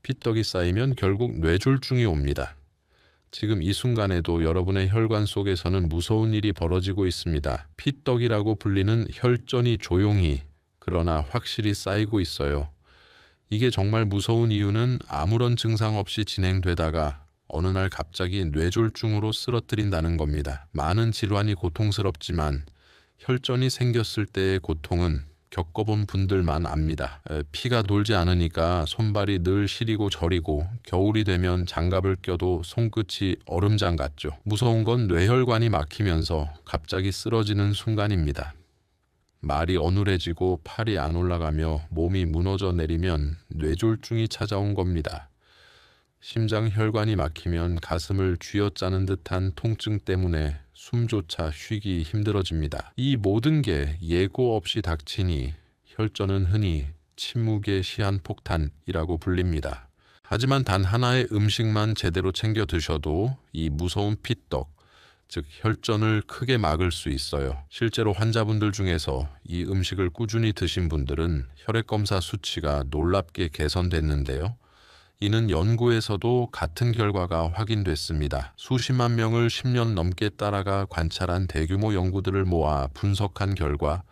피떡이 쌓이면 결국 뇌졸중이 옵니다. 지금 이 순간에도 여러분의 혈관 속에서는 무서운 일이 벌어지고 있습니다. 피떡이라고 불리는 혈전이 조용히 그러나 확실히 쌓이고 있어요. 이게 정말 무서운 이유는 아무런 증상 없이 진행되다가 어느 날 갑자기 뇌졸중으로 쓰러뜨린다는 겁니다. 많은 질환이 고통스럽지만 혈전이 생겼을 때의 고통은 겪어본 분들만 압니다. 피가 돌지 않으니까 손발이 늘 시리고 저리고 겨울이 되면 장갑을 껴도 손끝이 얼음장 같죠. 무서운 건 뇌혈관이 막히면서 갑자기 쓰러지는 순간입니다. 말이 어눌해지고 팔이 안 올라가며 몸이 무너져 내리면 뇌졸중이 찾아온 겁니다. 심장 혈관이 막히면 가슴을 쥐어짜는 듯한 통증 때문에 숨조차 쉬기 힘들어집니다. 이 모든 게 예고 없이 닥치니 혈전은 흔히 침묵의 시한폭탄이라고 불립니다. 하지만 단 하나의 음식만 제대로 챙겨 드셔도 이 무서운 피떡, 즉 혈전을 크게 막을 수 있어요. 실제로 환자분들 중에서 이 음식을 꾸준히 드신 분들은 혈액검사 수치가 놀랍게 개선됐는데요. 이는 연구에서도 같은 결과가 확인됐습니다. 수십만 명을 10년 넘게 따라가 관찰한 대규모 연구들을 모아 분석한 결과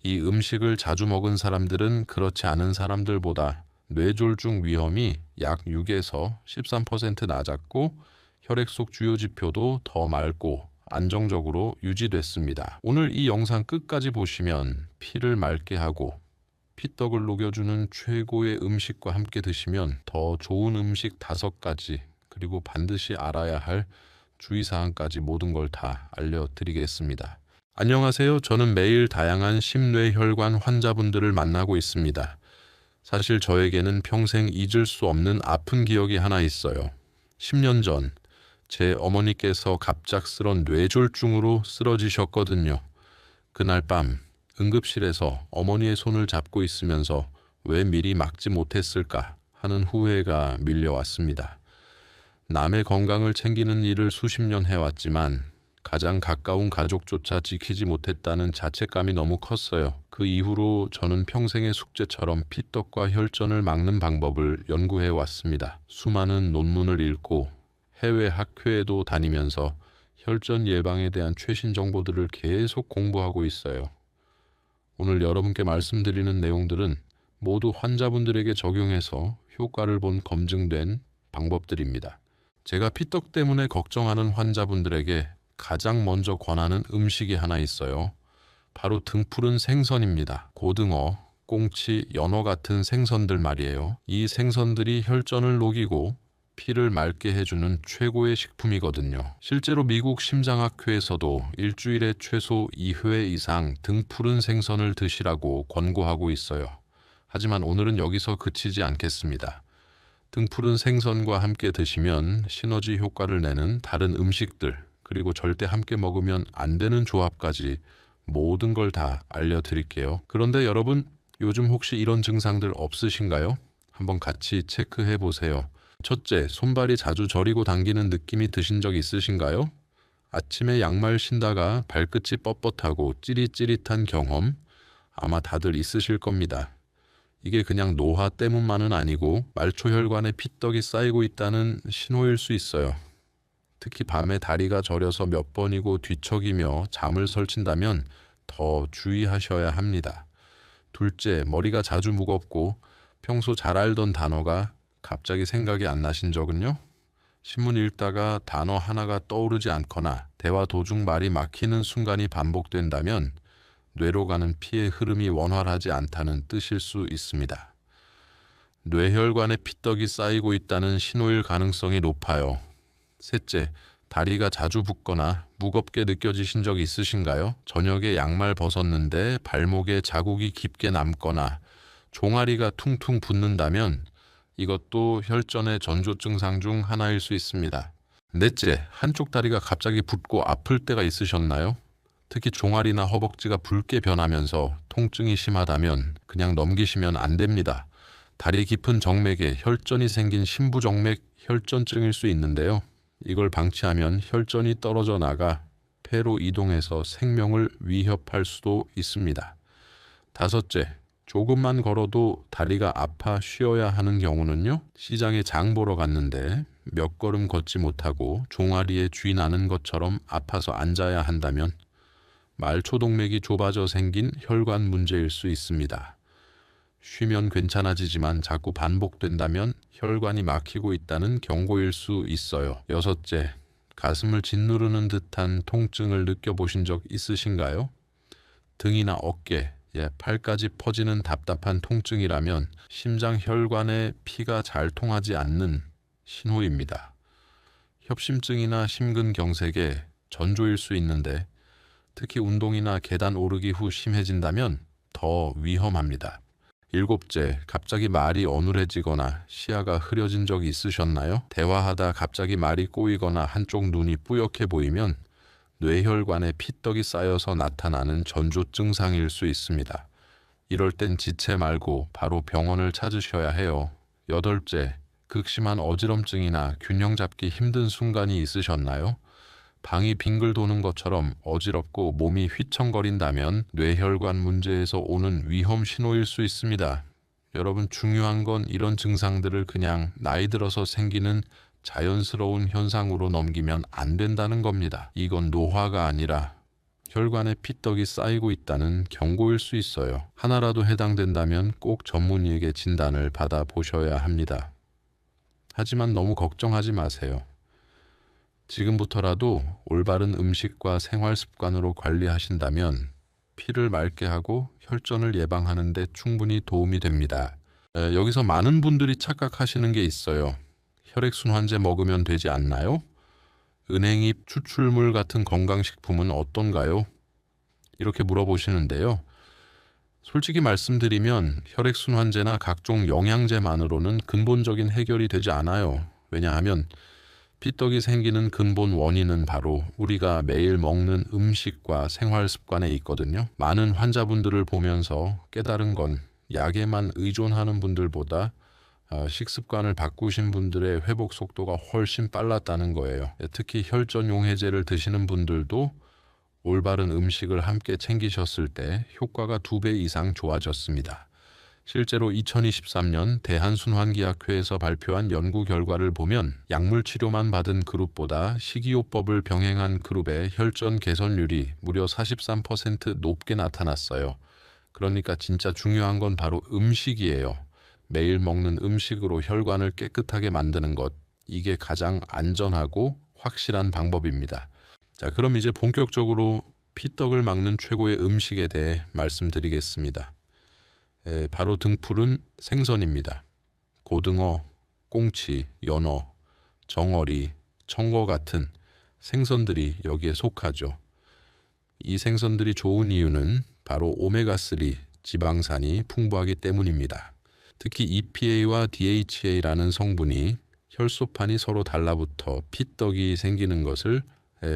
이 음식을 자주 먹은 사람들은 그렇지 않은 사람들보다 뇌졸중 위험이 약 6에서 13% 낮았고 혈액 속 주요 지표도 더 맑고 안정적으로 유지됐습니다. 오늘 이 영상 끝까지 보시면 피를 맑게 하고 피떡을 녹여주는 최고의 음식과 함께 드시면 더 좋은 음식 5가지 그리고 반드시 알아야 할 주의사항까지 모든 걸 다 알려드리겠습니다. 안녕하세요. 저는 매일 다양한 심뇌혈관 환자분들을 만나고 있습니다. 사실 저에게는 평생 잊을 수 없는 아픈 기억이 하나 있어요. 10년 전 제 어머니께서 갑작스런 뇌졸중으로 쓰러지셨거든요. 그날 밤 응급실에서 어머니의 손을 잡고 있으면서 왜 미리 막지 못했을까 하는 후회가 밀려왔습니다. 남의 건강을 챙기는 일을 수십 년 해왔지만 가장 가까운 가족조차 지키지 못했다는 자책감이 너무 컸어요. 그 이후로 저는 평생의 숙제처럼 피떡과 혈전을 막는 방법을 연구해 왔습니다. 수많은 논문을 읽고 해외 학회에도 다니면서 혈전 예방에 대한 최신 정보들을 계속 공부하고 있어요. 오늘 여러분께 말씀드리는 내용들은 모두 환자분들에게 적용해서 효과를 본 검증된 방법들입니다. 제가 피떡 때문에 걱정하는 환자분들에게 가장 먼저 권하는 음식이 하나 있어요. 바로 등푸른 생선입니다. 고등어, 꽁치, 연어 같은 생선들 말이에요. 이 생선들이 혈전을 녹이고 피를 맑게 해주는 최고의 식품이거든요. 실제로 미국 심장학회에서도 일주일에 최소 2회 이상 등푸른 생선을 드시라고 권고하고 있어요. 하지만 오늘은 여기서 그치지 않겠습니다. 등푸른 생선과 함께 드시면 시너지 효과를 내는 다른 음식들, 그리고 절대 함께 먹으면 안 되는 조합까지 모든 걸 다 알려드릴게요. 그런데 여러분, 요즘 혹시 이런 증상들 없으신가요? 한번 같이 체크해 보세요. 첫째, 손발이 자주 저리고 당기는 느낌이 드신 적 있으신가요? 아침에 양말 신다가 발끝이 뻣뻣하고 찌릿찌릿한 경험 아마 다들 있으실 겁니다. 이게 그냥 노화 때문만은 아니고 말초혈관에 피떡이 쌓이고 있다는 신호일 수 있어요. 특히 밤에 다리가 저려서 몇 번이고 뒤척이며 잠을 설친다면 더 주의하셔야 합니다. 둘째, 머리가 자주 무겁고 평소 잘 알던 단어가 갑자기 생각이 안 나신 적은요? 신문 읽다가 단어 하나가 떠오르지 않거나 대화 도중 말이 막히는 순간이 반복된다면 뇌로 가는 피의 흐름이 원활하지 않다는 뜻일 수 있습니다. 뇌혈관에 피떡이 쌓이고 있다는 신호일 가능성이 높아요. 셋째, 다리가 자주 붓거나 무겁게 느껴지신 적 있으신가요? 저녁에 양말 벗었는데 발목에 자국이 깊게 남거나 종아리가 퉁퉁 붓는다면 이것도 혈전의 전조 증상 중 하나일 수 있습니다. 넷째, 한쪽 다리가 갑자기 붓고 아플 때가 있으셨나요? 특히 종아리나 허벅지가 붉게 변하면서 통증이 심하다면 그냥 넘기시면 안 됩니다. 다리 깊은 정맥에 혈전이 생긴 심부정맥 혈전증일 수 있는데요. 이걸 방치하면 혈전이 떨어져 나가 폐로 이동해서 생명을 위협할 수도 있습니다. 다섯째, 조금만 걸어도 다리가 아파 쉬어야 하는 경우는요. 시장에 장 보러 갔는데 몇 걸음 걷지 못하고 종아리에 쥐 나는 것처럼 아파서 앉아야 한다면 말초동맥이 좁아져 생긴 혈관 문제일 수 있습니다. 쉬면 괜찮아지지만 자꾸 반복된다면 혈관이 막히고 있다는 경고일 수 있어요. 여섯째, 가슴을 짓누르는 듯한 통증을 느껴보신 적 있으신가요? 등이나 어깨, 팔까지 퍼지는 답답한 통증이라면 심장 혈관에 피가 잘 통하지 않는 신호입니다. 협심증이나 심근경색의 전조일 수 있는데 특히 운동이나 계단 오르기 후 심해진다면 더 위험합니다. 일곱째, 갑자기 말이 어눌해지거나 시야가 흐려진 적이 있으셨나요? 대화하다 갑자기 말이 꼬이거나 한쪽 눈이 뿌옇게 보이면 뇌혈관에 피떡이 쌓여서 나타나는 전조 증상일 수 있습니다. 이럴 땐 지체 말고 바로 병원을 찾으셔야 해요. 여덟째, 극심한 어지럼증이나 균형 잡기 힘든 순간이 있으셨나요? 방이 빙글 도는 것처럼 어지럽고 몸이 휘청거린다면 뇌혈관 문제에서 오는 위험 신호일 수 있습니다. 여러분, 중요한 건 이런 증상들을 그냥 나이 들어서 생기는 자연스러운 현상으로 넘기면 안 된다는 겁니다. 이건 노화가 아니라 혈관에 피떡이 쌓이고 있다는 경고일 수 있어요. 하나라도 해당된다면 꼭 전문의에게 진단을 받아보셔야 합니다. 하지만 너무 걱정하지 마세요. 지금부터라도 올바른 음식과 생활 습관으로 관리하신다면 피를 맑게 하고 혈전을 예방하는 데 충분히 도움이 됩니다. 여기서 많은 분들이 착각하시는 게 있어요. 혈액순환제 먹으면 되지 않나요? 은행잎 추출물 같은 건강식품은 어떤가요? 이렇게 물어보시는데요. 솔직히 말씀드리면 혈액순환제나 각종 영양제만으로는 근본적인 해결이 되지 않아요. 왜냐하면 피떡이 생기는 근본 원인은 바로 우리가 매일 먹는 음식과 생활 습관에 있거든요. 많은 환자분들을 보면서 깨달은 건 약에만 의존하는 분들보다 식습관을 바꾸신 분들의 회복 속도가 훨씬 빨랐다는 거예요. 특히 혈전 용해제를 드시는 분들도 올바른 음식을 함께 챙기셨을 때 효과가 2배 이상 좋아졌습니다. 실제로 2023년 대한순환기학회에서 발표한 연구 결과를 보면 약물 치료만 받은 그룹보다 식이요법을 병행한 그룹의 혈전 개선율이 무려 43% 높게 나타났어요. 그러니까 진짜 중요한 건 바로 음식이에요. 매일 먹는 음식으로 혈관을 깨끗하게 만드는 것, 이게 가장 안전하고 확실한 방법입니다. 자, 그럼 이제 본격적으로 피떡을 막는 최고의 음식에 대해 말씀드리겠습니다. 바로 등푸른 생선입니다. 고등어, 꽁치, 연어, 정어리, 청어 같은 생선들이 여기에 속하죠. 이 생선들이 좋은 이유는 바로 오메가3 지방산이 풍부하기 때문입니다. 특히 EPA와 DHA라는 성분이 혈소판이 서로 달라붙어 피떡이 생기는 것을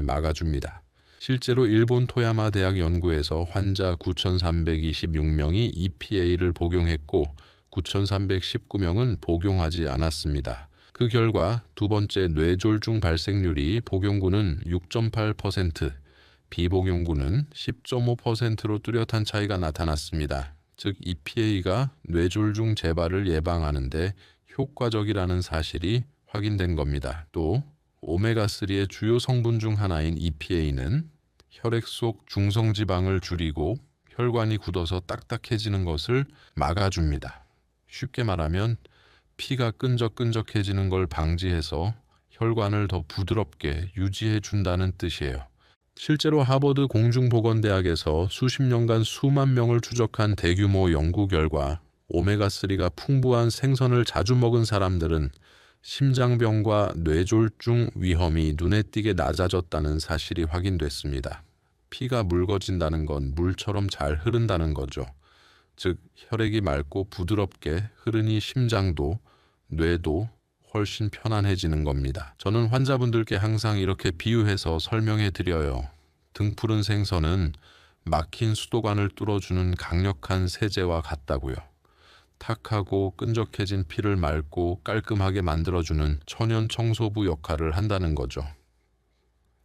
막아줍니다. 실제로 일본 토야마 대학 연구에서 환자 9,326명이 EPA를 복용했고 9,319명은 복용하지 않았습니다. 그 결과 두 번째 뇌졸중 발생률이 복용군은 6.8%, 비복용군은 10.5%로 뚜렷한 차이가 나타났습니다. 즉 EPA가 뇌졸중 재발을 예방하는 데 효과적이라는 사실이 확인된 겁니다. 또 오메가3의 주요 성분 중 하나인 EPA는 혈액 속 중성지방을 줄이고 혈관이 굳어서 딱딱해지는 것을 막아줍니다. 쉽게 말하면 피가 끈적끈적해지는 걸 방지해서 혈관을 더 부드럽게 유지해 준다는 뜻이에요. 실제로 하버드 공중보건대학에서 수십 년간 수만 명을 추적한 대규모 연구 결과 오메가3가 풍부한 생선을 자주 먹은 사람들은 심장병과 뇌졸중 위험이 눈에 띄게 낮아졌다는 사실이 확인됐습니다. 피가 묽어진다는 건 물처럼 잘 흐른다는 거죠. 즉 혈액이 맑고 부드럽게 흐르니 심장도 뇌도 훨씬 편안해지는 겁니다. 저는 환자분들께 항상 이렇게 비유해서 설명해 드려요. 등푸른 생선은 막힌 수도관을 뚫어주는 강력한 세제와 같다고요. 탁하고 끈적해진 피를 맑고 깔끔하게 만들어주는 천연 청소부 역할을 한다는 거죠.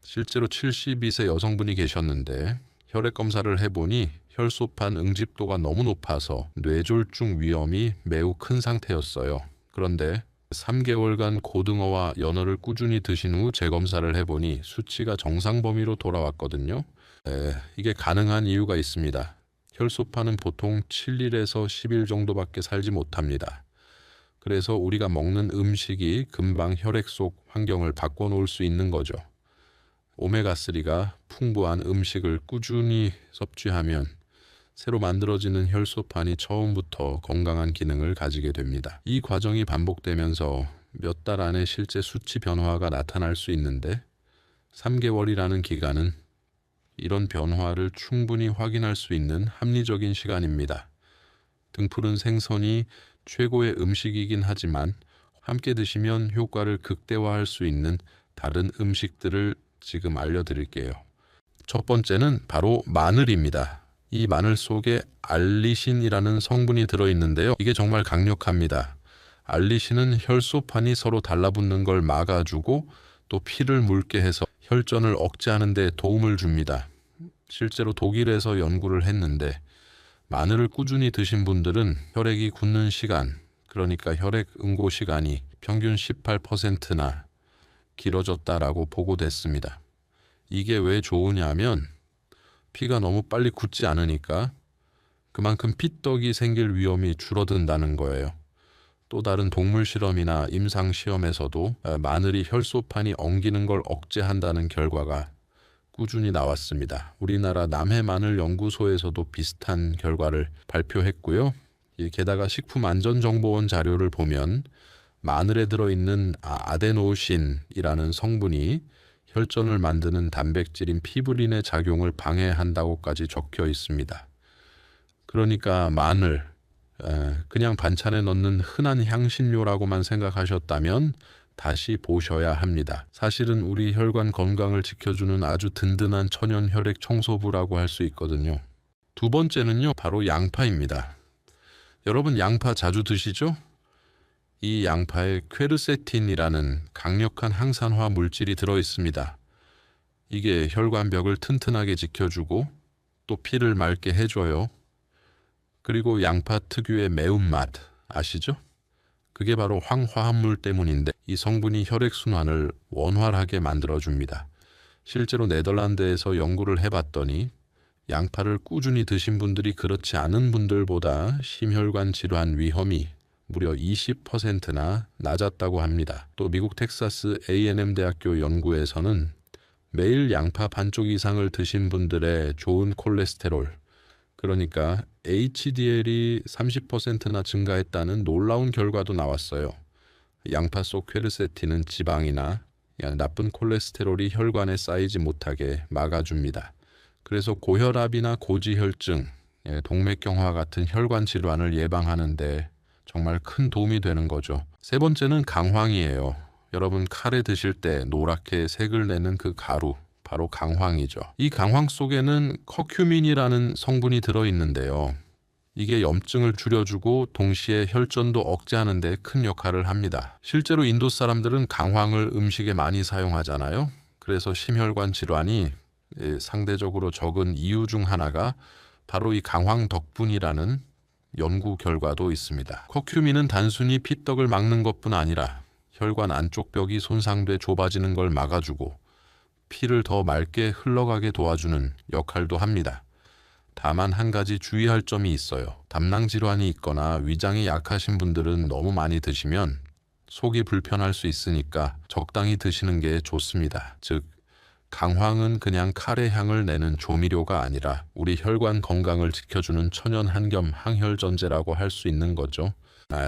실제로 72세 여성분이 계셨는데 혈액 검사를 해보니 혈소판 응집도가 너무 높아서 뇌졸중 위험이 매우 큰 상태였어요. 그런데 3개월간 고등어와 연어를 꾸준히 드신 후 재검사를 해보니 수치가 정상 범위로 돌아왔거든요. 이게 가능한 이유가 있습니다. 혈소판은 보통 7일에서 10일 정도밖에 살지 못합니다. 그래서 우리가 먹는 음식이 금방 혈액 속 환경을 바꿔놓을 수 있는 거죠. 오메가3가 풍부한 음식을 꾸준히 섭취하면 새로 만들어지는 혈소판이 처음부터 건강한 기능을 가지게 됩니다. 이 과정이 반복되면서 몇 달 안에 실제 수치 변화가 나타날 수 있는데 3개월이라는 기간은 이런 변화를 충분히 확인할 수 있는 합리적인 시간입니다. 등푸른 생선이 최고의 음식이긴 하지만 함께 드시면 효과를 극대화할 수 있는 다른 음식들을 지금 알려드릴게요. 첫 번째는 바로 마늘입니다. 이 마늘 속에 알리신이라는 성분이 들어있는데요. 이게 정말 강력합니다. 알리신은 혈소판이 서로 달라붙는 걸 막아주고 또 피를 묽게 해서 혈전을 억제하는 데 도움을 줍니다. 실제로 독일에서 연구를 했는데 마늘을 꾸준히 드신 분들은 혈액이 굳는 시간, 그러니까 혈액 응고 시간이 평균 18%나 길어졌다라고 보고됐습니다. 이게 왜 좋으냐면 피가 너무 빨리 굳지 않으니까 그만큼 피떡이 생길 위험이 줄어든다는 거예요. 또 다른 동물 실험이나 임상 시험에서도 마늘이 혈소판이 엉기는 걸 억제한다는 결과가 꾸준히 나왔습니다. 우리나라 남해마늘연구소에서도 비슷한 결과를 발표했고요. 게다가 식품안전정보원 자료를 보면 마늘에 들어있는 아데노신이라는 성분이 혈전을 만드는 단백질인 피브린의 작용을 방해한다고까지 적혀 있습니다. 그러니까 마늘, 그냥 반찬에 넣는 흔한 향신료라고만 생각하셨다면 다시 보셔야 합니다. 사실은 우리 혈관 건강을 지켜주는 아주 든든한 천연 혈액 청소부라고 할 수 있거든요. 두 번째는요, 바로 양파입니다. 여러분 양파 자주 드시죠? 이 양파에 퀘르세틴이라는 강력한 항산화 물질이 들어있습니다. 이게 혈관벽을 튼튼하게 지켜주고 또 피를 맑게 해줘요. 그리고 양파 특유의 매운맛 아시죠? 그게 바로 황화합물 때문인데 이 성분이 혈액순환을 원활하게 만들어줍니다. 실제로 네덜란드에서 연구를 해봤더니 양파를 꾸준히 드신 분들이 그렇지 않은 분들보다 심혈관 질환 위험이 무려 20%나 낮았다고 합니다. 또 미국 텍사스 A&M 대학교 연구에서는 매일 양파 반쪽 이상을 드신 분들의 좋은 콜레스테롤, 그러니까 HDL이 30%나 증가했다는 놀라운 결과도 나왔어요. 양파 속 퀘르세틴은 지방이나 나쁜 콜레스테롤이 혈관에 쌓이지 못하게 막아줍니다. 그래서 고혈압이나 고지혈증, 동맥경화 같은 혈관 질환을 예방하는 데 정말 큰 도움이 되는 거죠. 세 번째는 강황이에요. 여러분 카레 드실 때 노랗게 색을 내는 그 가루, 바로 강황이죠. 이 강황 속에는 커큐민이라는 성분이 들어있는데요. 이게 염증을 줄여주고 동시에 혈전도 억제하는 데 큰 역할을 합니다. 실제로 인도 사람들은 강황을 음식에 많이 사용하잖아요. 그래서 심혈관 질환이 상대적으로 적은 이유 중 하나가 바로 이 강황 덕분이라는 연구 결과도 있습니다. 커큐민은 단순히 피떡을 막는 것뿐 아니라 혈관 안쪽 벽이 손상돼 좁아지는 걸 막아주고 피를 더 맑게 흘러가게 도와주는 역할도 합니다. 다만 한 가지 주의할 점이 있어요. 담낭 질환이 있거나 위장이 약하신 분들은 너무 많이 드시면 속이 불편할 수 있으니까 적당히 드시는 게 좋습니다. 즉 강황은 그냥 카레 향을 내는 조미료가 아니라 우리 혈관 건강을 지켜주는 천연 한겸 항혈전제라고 할 수 있는 거죠.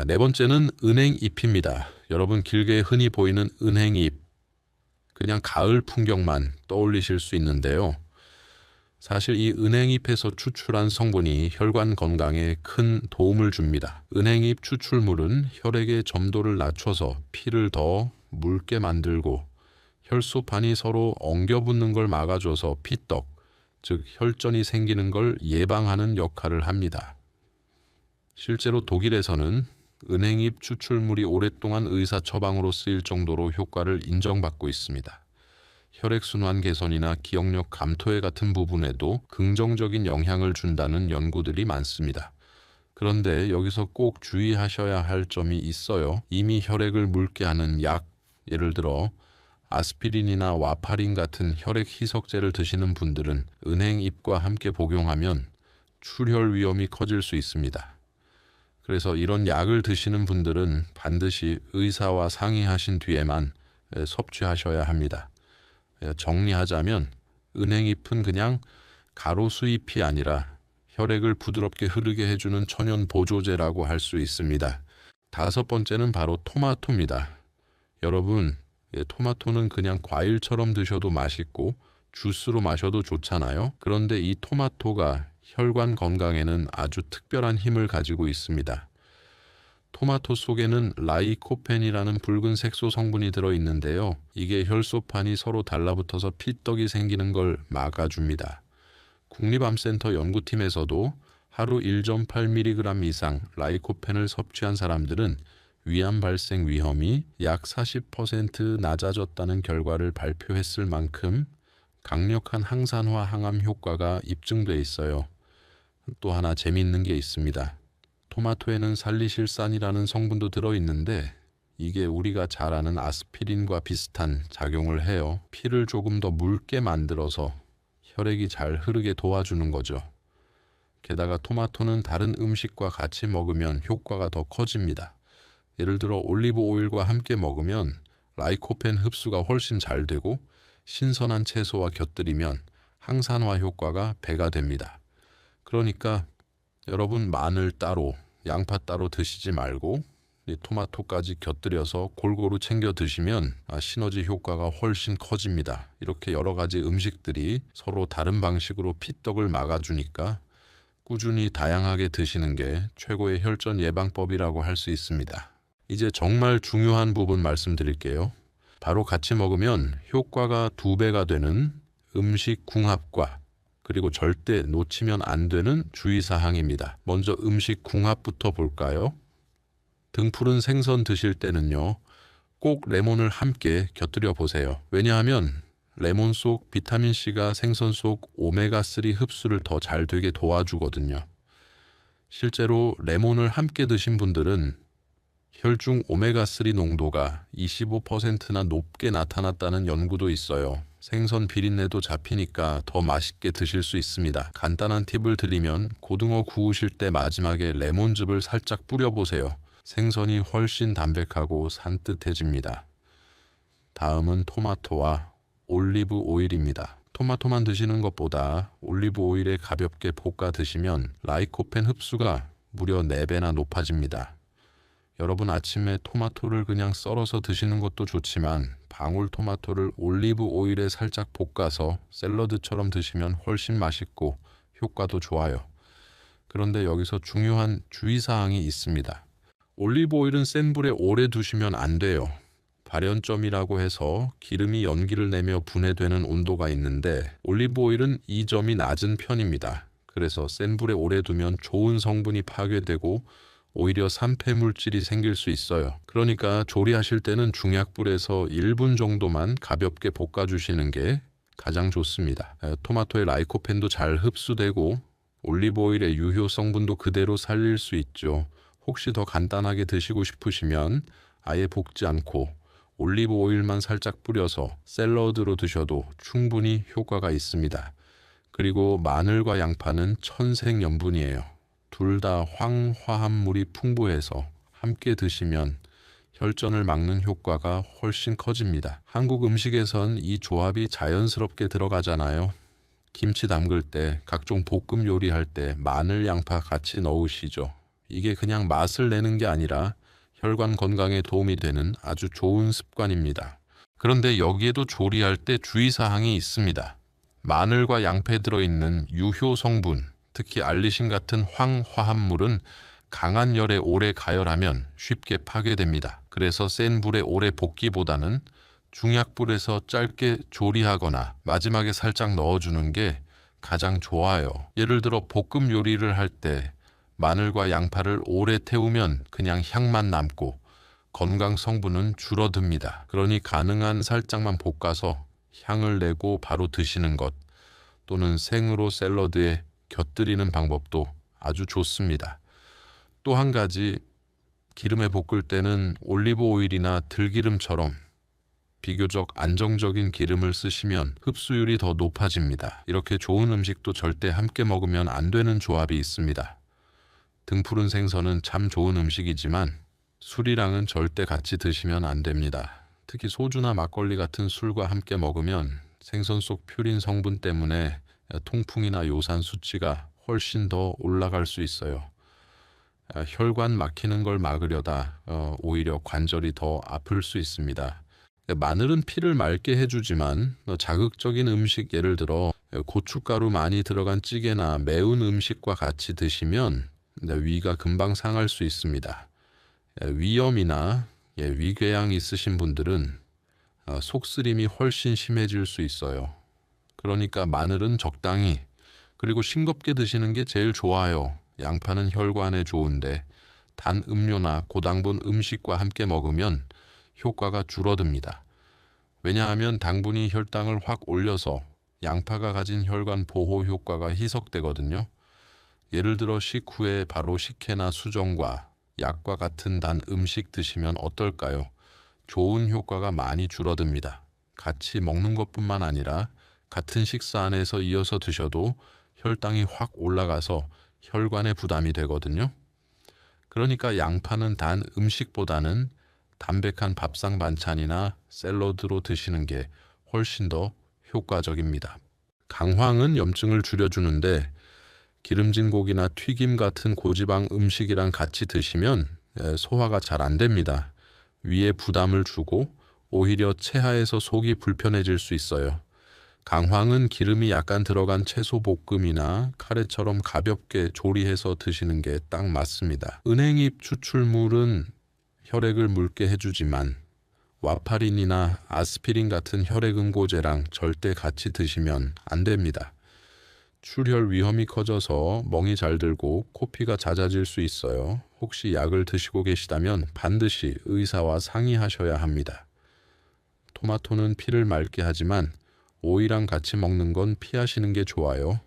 네 번째는 은행잎입니다. 여러분 길게 흔히 보이는 은행잎, 그냥 가을 풍경만 떠올리실 수 있는데요. 사실 이 은행잎에서 추출한 성분이 혈관 건강에 큰 도움을 줍니다. 은행잎 추출물은 혈액의 점도를 낮춰서 피를 더 묽게 만들고 혈소판이 서로 엉겨붙는 걸 막아줘서 피떡, 즉 혈전이 생기는 걸 예방하는 역할을 합니다. 실제로 독일에서는 은행잎 추출물이 오랫동안 의사 처방으로 쓰일 정도로 효과를 인정받고 있습니다. 혈액순환 개선이나 기억력 감퇴 같은 부분에도 긍정적인 영향을 준다는 연구들이 많습니다. 그런데 여기서 꼭 주의하셔야 할 점이 있어요. 이미 혈액을 묽게 하는 약, 예를 들어 아스피린이나 와파린 같은 혈액 희석제를 드시는 분들은 은행잎과 함께 복용하면 출혈 위험이 커질 수 있습니다. 그래서 이런 약을 드시는 분들은 반드시 의사와 상의하신 뒤에만 섭취하셔야 합니다. 정리하자면 은행잎은 그냥 가로수잎이 아니라 혈액을 부드럽게 흐르게 해주는 천연 보조제라고 할 수 있습니다. 다섯 번째는 바로 토마토입니다. 여러분, 토마토는 그냥 과일처럼 드셔도 맛있고 주스로 마셔도 좋잖아요. 그런데 이 토마토가 혈관 건강에는 아주 특별한 힘을 가지고 있습니다. 토마토 속에는 라이코펜이라는 붉은 색소 성분이 들어있는데요. 이게 혈소판이 서로 달라붙어서 피떡이 생기는 걸 막아줍니다. 국립암센터 연구팀에서도 하루 1.8mg 이상 라이코펜을 섭취한 사람들은 위암 발생 위험이 약 40% 낮아졌다는 결과를 발표했을 만큼 강력한 항산화 항암 효과가 입증돼 있어요. 또 하나 재미있는 게 있습니다. 토마토에는 살리실산이라는 성분도 들어있는데 이게 우리가 잘 아는 아스피린과 비슷한 작용을 해요. 피를 조금 더 묽게 만들어서 혈액이 잘 흐르게 도와주는 거죠. 게다가 토마토는 다른 음식과 같이 먹으면 효과가 더 커집니다. 예를 들어 올리브 오일과 함께 먹으면 라이코펜 흡수가 훨씬 잘 되고 신선한 채소와 곁들이면 항산화 효과가 배가 됩니다. 그러니까 여러분 마늘 따로, 양파 따로 드시지 말고 이 토마토까지 곁들여서 골고루 챙겨 드시면 시너지 효과가 훨씬 커집니다. 이렇게 여러 가지 음식들이 서로 다른 방식으로 피떡을 막아주니까 꾸준히 다양하게 드시는 게 최고의 혈전 예방법이라고 할 수 있습니다. 이제 정말 중요한 부분 말씀드릴게요. 바로 같이 먹으면 효과가 2배가 되는 음식 궁합과 그리고 절대 놓치면 안 되는 주의사항입니다. 먼저 음식 궁합부터 볼까요? 등푸른 생선 드실 때는요, 꼭 레몬을 함께 곁들여 보세요. 왜냐하면 레몬 속 비타민C가 생선 속 오메가3 흡수를 더 잘 되게 도와주거든요. 실제로 레몬을 함께 드신 분들은 혈중 오메가3 농도가 25%나 높게 나타났다는 연구도 있어요. 생선 비린내도 잡히니까 더 맛있게 드실 수 있습니다. 간단한 팁을 드리면 고등어 구우실 때 마지막에 레몬즙을 살짝 뿌려보세요. 생선이 훨씬 담백하고 산뜻해집니다. 다음은 토마토와 올리브 오일입니다. 토마토만 드시는 것보다 올리브 오일에 가볍게 볶아 드시면 라이코펜 흡수가 무려 4배나 높아집니다. 여러분 아침에 토마토를 그냥 썰어서 드시는 것도 좋지만 방울토마토를 올리브 오일에 살짝 볶아서 샐러드처럼 드시면 훨씬 맛있고 효과도 좋아요. 그런데 여기서 중요한 주의사항이 있습니다. 올리브 오일은 센 불에 오래 두시면 안 돼요. 발연점이라고 해서 기름이 연기를 내며 분해되는 온도가 있는데 올리브 오일은 이 점이 낮은 편입니다. 그래서 센 불에 오래 두면 좋은 성분이 파괴되고 오히려 산패 물질이 생길 수 있어요. 그러니까 조리하실 때는 중약불에서 1분 정도만 가볍게 볶아주시는 게 가장 좋습니다. 토마토의 라이코펜도 잘 흡수되고 올리브 오일의 유효 성분도 그대로 살릴 수 있죠. 혹시 더 간단하게 드시고 싶으시면 아예 볶지 않고 올리브 오일만 살짝 뿌려서 샐러드로 드셔도 충분히 효과가 있습니다. 그리고 마늘과 양파는 천생연분이에요. 둘 다 황화합물이 풍부해서 함께 드시면 혈전을 막는 효과가 훨씬 커집니다. 한국 음식에선 이 조합이 자연스럽게 들어가잖아요. 김치 담글 때, 각종 볶음 요리할 때 마늘, 양파 같이 넣으시죠. 이게 그냥 맛을 내는 게 아니라 혈관 건강에 도움이 되는 아주 좋은 습관입니다. 그런데 여기에도 조리할 때 주의사항이 있습니다. 마늘과 양파에 들어있는 유효 성분, 특히 알리신 같은 황화합물은 강한 열에 오래 가열하면 쉽게 파괴됩니다. 그래서 센 불에 오래 볶기보다는 중약불에서 짧게 조리하거나 마지막에 살짝 넣어주는 게 가장 좋아요. 예를 들어 볶음 요리를 할 때 마늘과 양파를 오래 태우면 그냥 향만 남고 건강 성분은 줄어듭니다. 그러니 가능한 살짝만 볶아서 향을 내고 바로 드시는 것 또는 생으로 샐러드에 곁들이는 방법도 아주 좋습니다. 또 한 가지, 기름에 볶을 때는 올리브 오일이나 들기름처럼 비교적 안정적인 기름을 쓰시면 흡수율이 더 높아집니다. 이렇게 좋은 음식도 절대 함께 먹으면 안 되는 조합이 있습니다. 등푸른 생선은 참 좋은 음식이지만 술이랑은 절대 같이 드시면 안 됩니다. 특히 소주나 막걸리 같은 술과 함께 먹으면 생선 속 퓨린 성분 때문에 통풍이나 요산 수치가 훨씬 더 올라갈 수 있어요. 혈관 막히는 걸 막으려다 오히려 관절이 더 아플 수 있습니다. 마늘은 피를 맑게 해주지만 자극적인 음식, 예를 들어 고춧가루 많이 들어간 찌개나 매운 음식과 같이 드시면 위가 금방 상할 수 있습니다. 위염이나 위궤양 있으신 분들은 속쓰림이 훨씬 심해질 수 있어요. 그러니까 마늘은 적당히, 그리고 싱겁게 드시는 게 제일 좋아요. 양파는 혈관에 좋은데 단 음료나 고당분 음식과 함께 먹으면 효과가 줄어듭니다. 왜냐하면 당분이 혈당을 확 올려서 양파가 가진 혈관 보호 효과가 희석되거든요. 예를 들어 식후에 바로 식혜나 수정과 약과 같은 단 음식 드시면 어떨까요? 좋은 효과가 많이 줄어듭니다. 같이 먹는 것뿐만 아니라 같은 식사 안에서 이어서 드셔도 혈당이 확 올라가서 혈관에 부담이 되거든요. 그러니까 양파는 단 음식보다는 담백한 밥상 반찬이나 샐러드로 드시는 게 훨씬 더 효과적입니다. 강황은 염증을 줄여주는데 기름진 고기나 튀김 같은 고지방 음식이랑 같이 드시면 소화가 잘 안 됩니다. 위에 부담을 주고 오히려 체하에서 속이 불편해질 수 있어요. 강황은 기름이 약간 들어간 채소 볶음이나 카레처럼 가볍게 조리해서 드시는 게 딱 맞습니다. 은행잎 추출물은 혈액을 묽게 해주지만 와파린이나 아스피린 같은 혈액응고제랑 절대 같이 드시면 안 됩니다. 출혈 위험이 커져서 멍이 잘 들고 코피가 잦아질 수 있어요. 혹시 약을 드시고 계시다면 반드시 의사와 상의하셔야 합니다. 토마토는 피를 맑게 하지만 오이랑 같이 먹는 건 피하시는 게 좋아요.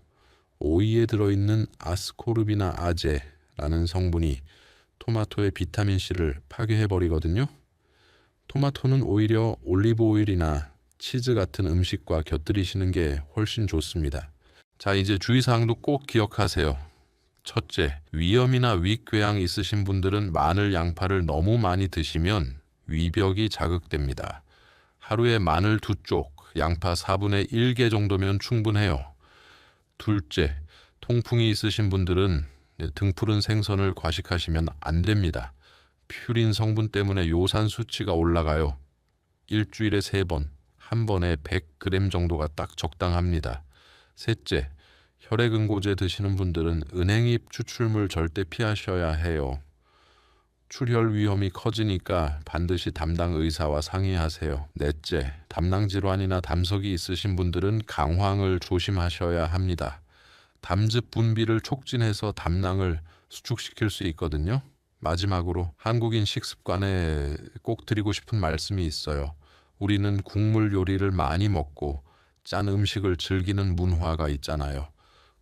오이에 들어있는 아스코르비나 아제라는 성분이 토마토의 비타민C를 파괴해버리거든요. 토마토는 오히려 올리브 오일이나 치즈 같은 음식과 곁들이시는 게 훨씬 좋습니다. 자, 이제 주의사항도 꼭 기억하세요. 첫째, 위염이나 위궤양 있으신 분들은 마늘, 양파를 너무 많이 드시면 위벽이 자극됩니다. 하루에 마늘 2쪽, 양파 4분의 1개 정도면 충분해요. 둘째, 통풍이 있으신 분들은 등푸른 생선을 과식하시면 안 됩니다. 퓨린 성분 때문에 요산 수치가 올라가요. 일주일에 3번, 한 번에 100g 정도가 딱 적당합니다. 셋째, 혈액응고제 드시는 분들은 은행잎 추출물 절대 피하셔야 해요. 출혈 위험이 커지니까 반드시 담당 의사와 상의하세요. 넷째, 담낭질환이나 담석이 있으신 분들은 강황을 조심하셔야 합니다. 담즙 분비를 촉진해서 담낭을 수축시킬 수 있거든요. 마지막으로 한국인 식습관에 꼭 드리고 싶은 말씀이 있어요. 우리는 국물 요리를 많이 먹고 짠 음식을 즐기는 문화가 있잖아요.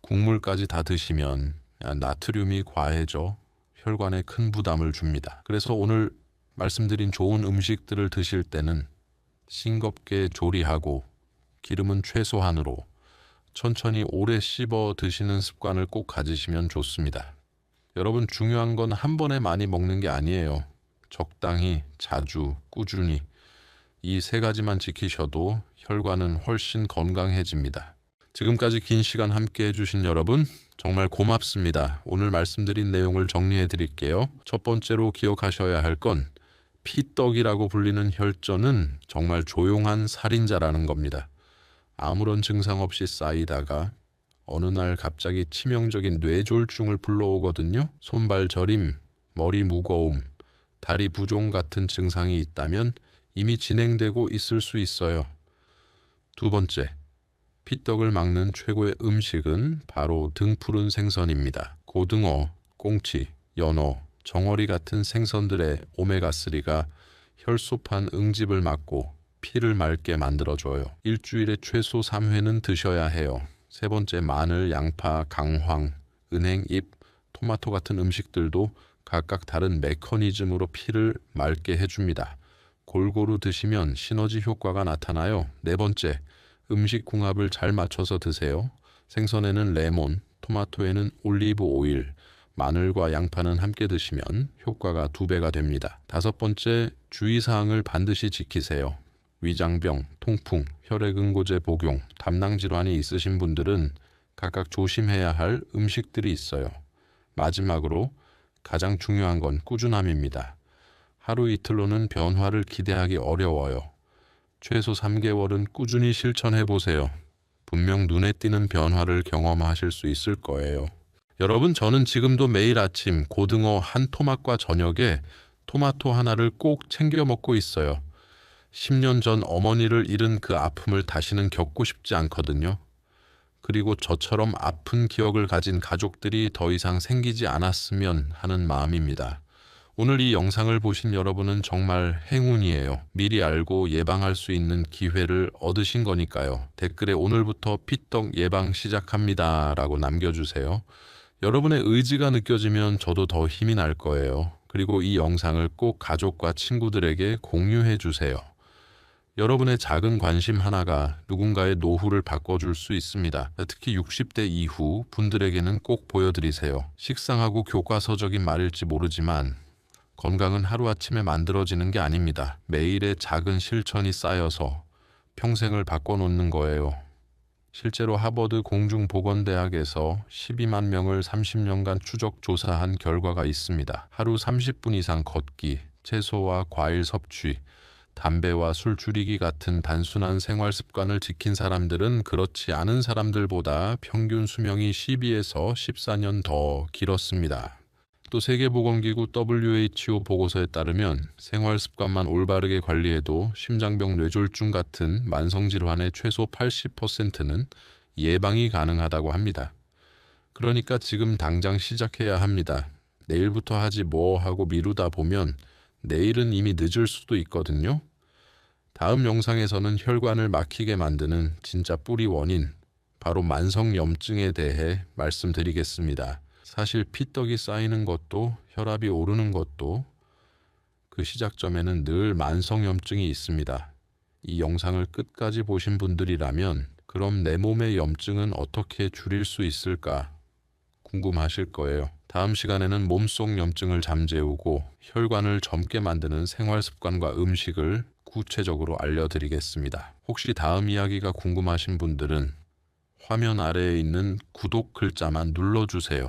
국물까지 다 드시면 나트륨이 과해져 혈관에 큰 부담을 줍니다. 그래서 오늘 말씀드린 좋은 음식들을 드실 때는 싱겁게 조리하고 기름은 최소한으로 천천히 오래 씹어 드시는 습관을 꼭 가지시면 좋습니다. 여러분, 중요한 건 한 번에 많이 먹는 게 아니에요. 적당히, 자주, 꾸준히 이 3가지만 지키셔도 혈관은 훨씬 건강해집니다. 지금까지 긴 시간 함께 해주신 여러분 정말 고맙습니다. 오늘 말씀드린 내용을 정리해 드릴게요. 첫 번째로 기억하셔야 할 건 피떡이라고 불리는 혈전은 정말 조용한 살인자라는 겁니다. 아무런 증상 없이 쌓이다가 어느 날 갑자기 치명적인 뇌졸중을 불러오거든요. 손발 저림, 머리 무거움, 다리 부종 같은 증상이 있다면 이미 진행되고 있을 수 있어요. 두 번째, 피떡을 막는 최고의 음식은 바로 등푸른 생선입니다. 고등어, 꽁치, 연어, 정어리 같은 생선들의 오메가3가 혈소판 응집을 막고 피를 맑게 만들어줘요. 일주일에 최소 3회는 드셔야 해요. 세 번째, 마늘, 양파, 강황, 은행, 잎, 토마토 같은 음식들도 각각 다른 메커니즘으로 피를 맑게 해줍니다. 골고루 드시면 시너지 효과가 나타나요. 네 번째, 음식 궁합을 잘 맞춰서 드세요. 생선에는 레몬, 토마토에는 올리브 오일, 마늘과 양파는 함께 드시면 효과가 2배가 됩니다. 다섯 번째, 주의사항을 반드시 지키세요. 위장병, 통풍, 혈액응고제 복용, 담낭질환이 있으신 분들은 각각 조심해야 할 음식들이 있어요. 마지막으로 가장 중요한 건 꾸준함입니다. 하루 이틀로는 변화를 기대하기 어려워요. 최소 3개월은 꾸준히 실천해 보세요. 분명 눈에 띄는 변화를 경험하실 수 있을 거예요. 여러분, 저는 지금도 매일 아침 고등어 한 토막과 저녁에 토마토 하나를 꼭 챙겨 먹고 있어요. 10년 전 어머니를 잃은 그 아픔을 다시는 겪고 싶지 않거든요. 그리고 저처럼 아픈 기억을 가진 가족들이 더 이상 생기지 않았으면 하는 마음입니다. 오늘 이 영상을 보신 여러분은 정말 행운이에요. 미리 알고 예방할 수 있는 기회를 얻으신 거니까요. 댓글에 오늘부터 피떡 예방 시작합니다 라고 남겨주세요. 여러분의 의지가 느껴지면 저도 더 힘이 날 거예요. 그리고 이 영상을 꼭 가족과 친구들에게 공유해 주세요. 여러분의 작은 관심 하나가 누군가의 노후를 바꿔줄 수 있습니다. 특히 60대 이후 분들에게는 꼭 보여드리세요. 식상하고 교과서적인 말일지 모르지만 건강은 하루아침에 만들어지는 게 아닙니다. 매일의 작은 실천이 쌓여서 평생을 바꿔놓는 거예요. 실제로 하버드 공중보건대학에서 12만 명을 30년간 추적 조사한 결과가 있습니다. 하루 30분 이상 걷기, 채소와 과일 섭취, 담배와 술 줄이기 같은 단순한 생활 습관을 지킨 사람들은 그렇지 않은 사람들보다 평균 수명이 12에서 14년 더 길었습니다. 또 세계보건기구 WHO 보고서에 따르면 생활 습관만 올바르게 관리해도 심장병, 뇌졸중 같은 만성질환의 최소 80%는 예방이 가능하다고 합니다. 그러니까 지금 당장 시작해야 합니다. 내일부터 하지 뭐 하고 미루다 보면 내일은 이미 늦을 수도 있거든요. 다음 영상에서는 혈관을 막히게 만드는 진짜 뿌리 원인, 바로 만성염증에 대해 말씀드리겠습니다. 사실 피떡이 쌓이는 것도 혈압이 오르는 것도 그 시작점에는 늘 만성염증이 있습니다. 이 영상을 끝까지 보신 분들이라면 그럼 내 몸의 염증은 어떻게 줄일 수 있을까 궁금하실 거예요. 다음 시간에는 몸속 염증을 잠재우고 혈관을 젊게 만드는 생활 습관과 음식을 구체적으로 알려드리겠습니다. 혹시 다음 이야기가 궁금하신 분들은 화면 아래에 있는 구독 글자만 눌러주세요.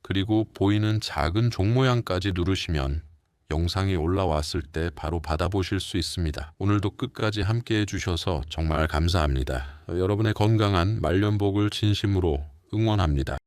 그리고 보이는 작은 종 모양까지 누르시면 영상이 올라왔을 때 바로 받아보실 수 있습니다. 오늘도 끝까지 함께 해주셔서 정말 감사합니다. 여러분의 건강한 말년복을 진심으로 응원합니다.